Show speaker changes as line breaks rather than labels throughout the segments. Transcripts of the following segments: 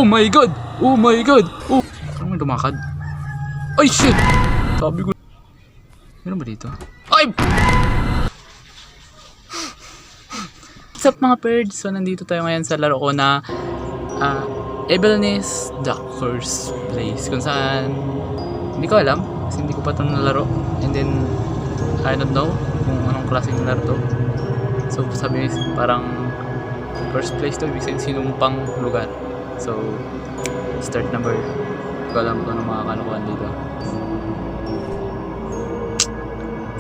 my god! Oh my god! Oh! Parang may lumakad. Ay shit! Sabi ko. Meron ba dito? Ay! What's up mga birds? So nandito tayo ngayon sa laro ko na Ebelne's Doctor's Place. Kung saan hindi ko alam kasi hindi ko pa ito nalaro. And then I don't know kung anong klaseng laro to. So sabi parang first place to, ibig sabihin sinumpang lugar. So start number. Hindi ko alam kung anong mga kalokohan dito.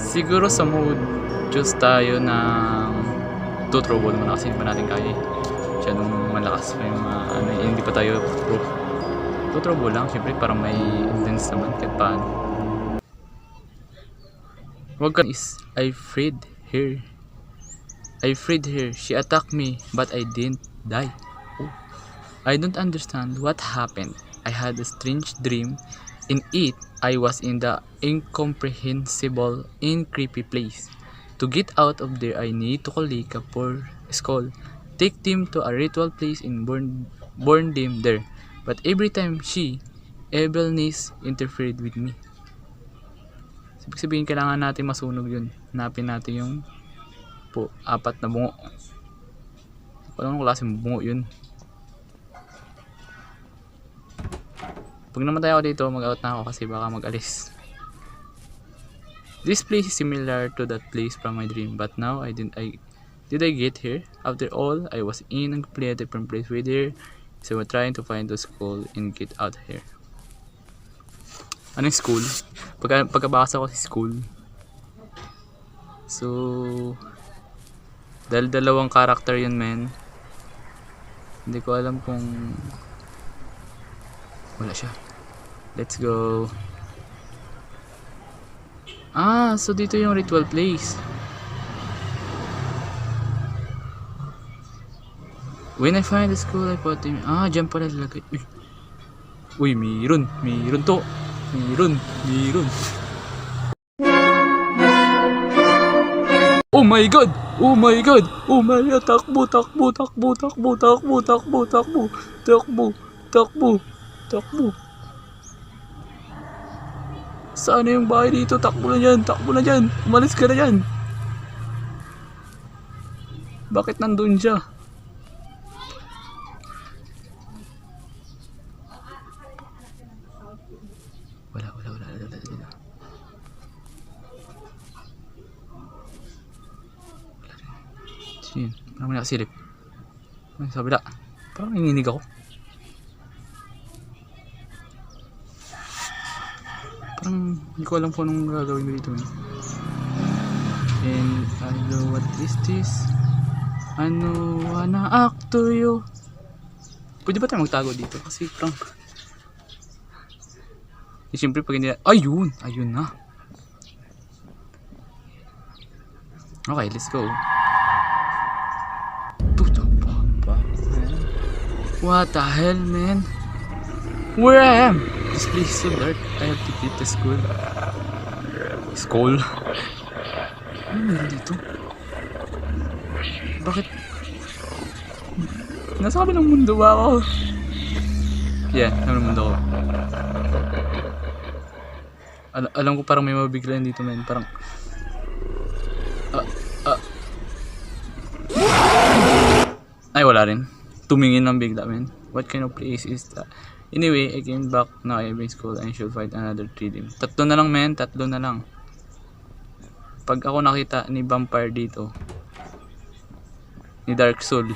Siguro sa mode just tayo ng 2 trouble muna kasi hindi pa natin kaya. Masyadong malakas pa yung ano, hindi pa tayo pro. 2 trouble lang, syempre parang may intense naman kahit paano. Wag ka is I freed her. She attacked me but I didn't die. Oh. I don't understand what happened. I had a strange dream. In it, I was in the incomprehensible and creepy place. To get out of there, I need to collect a poor skull, take them to a ritual place and burn them there. But every time Ebelne's interfered with me. Ibig sabihin, kailangan natin masunog yun. Hanapin natin yung 4 na bungo. Anong klaseng bungo yun? Pag namatay ako dito, mag-out na ako kasi baka mag-alis. This place is similar to that place from my dream, but now did I get here? After all, I was in a completely different place with her, so we're trying to find the school and get out here. Anong school? Pagkabasa ko sa school. So, dahil dalawang character yun, men. Hindi ko alam kung wala siya. Let's go. So dito yung ritual place. When I find the school, I put him. Dyan pala lalagay. Uy, meron to. Meron. Oh my god! Oh my god! Oh my god! Takbo! Saan na yung bahay dito? Takbo na dyan! Umalis ka na dyan! Bakit nandun siya? Wala. Sino yun? Parang may nakasilip. Sabi na. Parang nanginig ako. Parang hindi ko alam kung anong gagawin ko dito. And I know what is this. I know wanna act to you. Pwede ba tayo magtago dito? Kasi parang siyempre pag hindi na. Ayun na. Okay, let's go. What the hell, man? Where I am? This place is so dark. I have to beat the school. School? Ano meron dito? Bakit? Nasa kabilang mundo ba ako? Yeah, kabilang mundo ako. Alam ko parang may mabiglaan dito, man. Parang ay, wala rin. Tumingin ng bigla, man. What kind of place is that? Anyway, I came back now every school and should find another 3 Tatlo na lang, men. 3 na lang. Pag ako nakita ni Vampire dito, ni Dark Soul,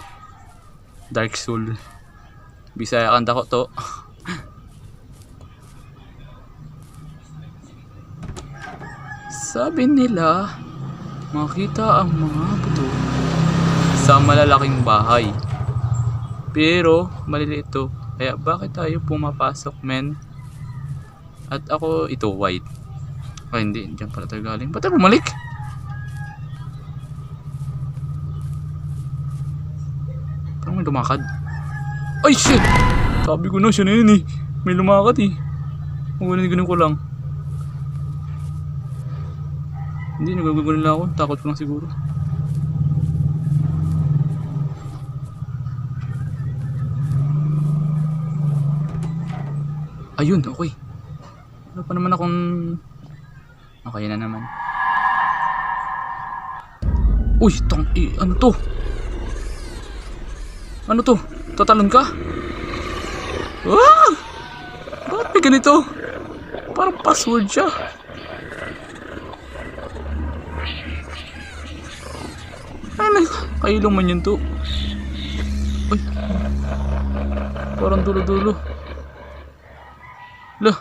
Bisaya kanta ko to. Sabi nila, makita ang mga buto sa malalaking bahay. Pero maliliit to. Kaya bakit tayo pumapasok, men? At ako, ito white. Ay hindi, dyan pala tayo galing. Ba't tayo bumalik? Parang may lumakad. Ay shit! Sabi ko na, siya na yun eh. May lumakad eh. Ganun ko lang. Hindi, nagagagunin lang ako. Takot ko lang siguro. Ayun, okay. Ano pa naman akong... Okay na naman. Uy, ano to? Ano to? Tatalon ka? Ah! Bakit may ganito? Parang password siya. Ay, kailong man yun to. Uy. Parang dulo-dulo. Lah.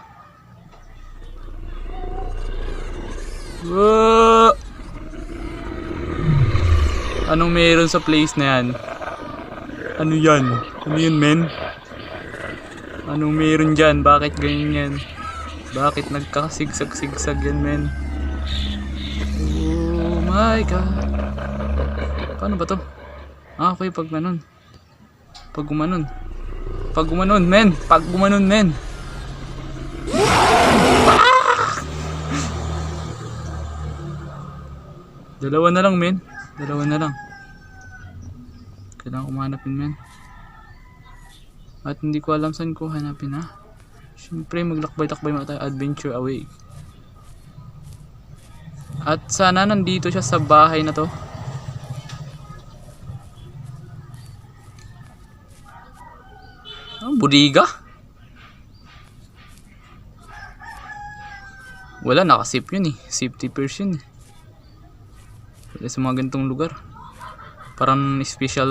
Wow. Anong meron sa place na yan? Ano yan? Ano yun, men? Anong meron dyan? Bakit ganyan yan? Bakit nagkasigsag-sigsag yan, men? Oh my god. Paano ba to? Ah, okay, pag gumanon. Pag gumanon. Pag gumanon, men. Pag gumanon, men. Dalawa na lang, men. Dalawa na lang. Kailangan ko mahanapin, men. At hindi ko alam saan ko hanapin, ha. Siyempre, maglakbay-takbay muna tayo. Adventure away. At sana nandito siya sa bahay na to. Oh, budiga? Wala, nakasip yun eh. Safety first yun eh. Wala sa mga ganitong lugar. Parang special...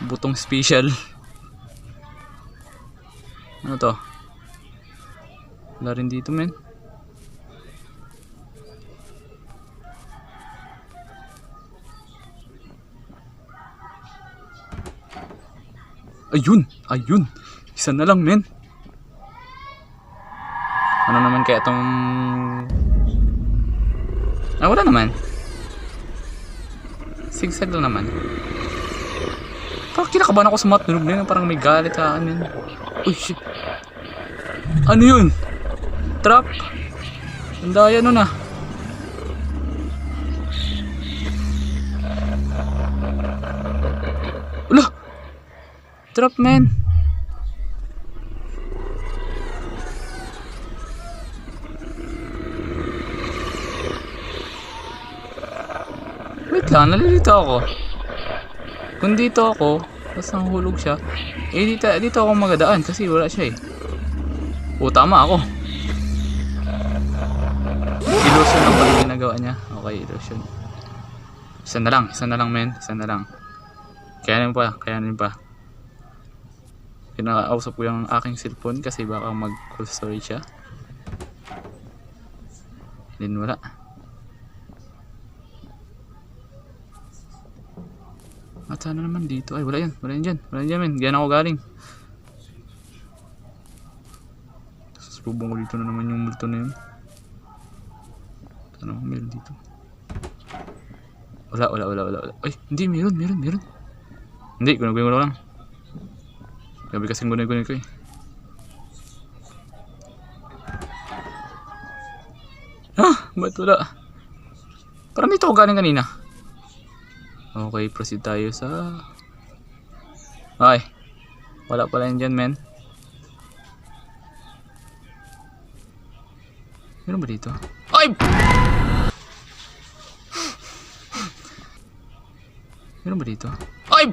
butong special. Ano to? Wala rin dito, men. Ayun! Ayun! Isa na lang, men. Ano naman kaya itong... Ah, wala naman. Sigsag lang naman. Parang kinakabahan ako sa mga tunog na yun. Parang may galit sa akin. Uy, shit. Ano yun? Trap? Ang daya nun ah. Wala! Trap, man. Wait lang, nalilito ako. Kung dito ako, tapos nahulog siya, eh dito ako magadaan kasi wala siya eh. O, tama ako. Illusion lang pala ginagawa niya. Okay, illusion. Isa na lang, men. Isa na lang. Kayanin pa. Pinakausap ko yung aking cellphone kasi baka mag-full storage siya. Then wala. At sana naman dito. Ay, wala yan dyan men. Diyan ako galing. Tapos bubong ko dito na naman yung multo na yun. Sana ako meron dito. Wala. Ay, hindi, meron. Hindi, gunagunin ko lang. Gabi kasing gunagunin ko eh. Ba't wala? Parang dito ako galing kanina. Okay, proceed tayo sa... Okay. Wala pala yun dyan, men. Meron ba dito? Ay! Meron ba dito? Ay!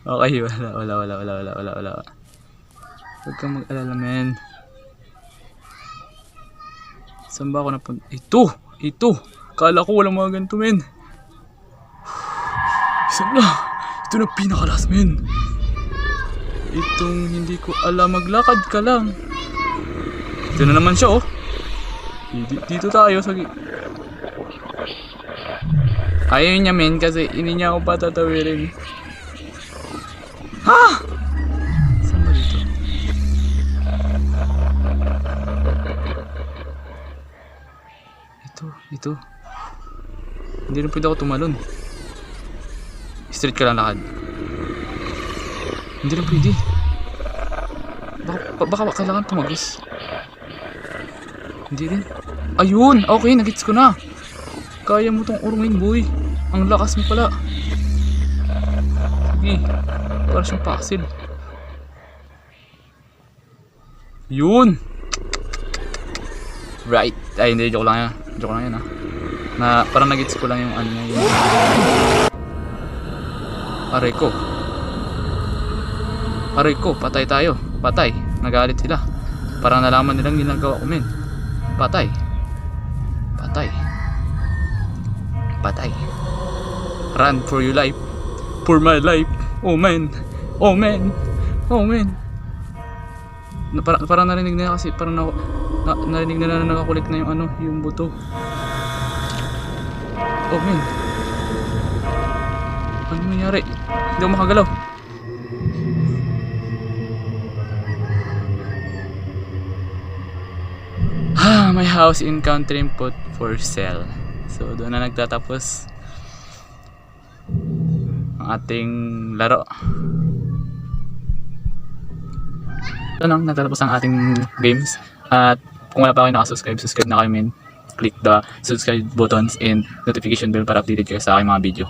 Okay, wala. Huwag kang mag-alala, men. Saan ba ako napunta? Ito! Kala ko walang mga ganito, men. Ito na pinakalas, men. Itong hindi ko alam. Maglakad ka lang. Ito na naman siya, oh. Dito tayo sa... Ayaw niya, men, kasi hindi niya ako patatawirin. Ha? Saan ba dito? Ito. Hindi rin pwede ako tumalon. Straight ka lang lakad. Hindi rin pwede. Baka kailangan tumagos. Hindi rin. Ayun! Okay, nagits ko na. Kaya mo tong urungin, boy. Ang lakas mo pala. Sige. Para siyang puzzle. Yun! Right. Ay, hindi. Joke lang yan. Joke lang yan, ha. Na, parang nag-gets ko lang yung ano niya. Yung... Aray ko. Aray ko. Patay tayo. Patay. Nagalit sila. Parang nalaman nilang ginagawa ko, men. Patay. Patay. Patay. Run for your life. For my life. Oh man. Oh man. Oh man. Parang narinig na kasi parang narinig na nakakulik na yung ano, yung buto. Oh man. Ano nangyari? Hindi ako makagalaw. My house in country put for sale. So doon na nagtatapos ang ating laro. So lang nagtatapos ang ating games. At kung wala pa kayo nakasubscribe, subscribe na kayo, men. Click the subscribe buttons and notification bell para updated kayo sa aking mga video.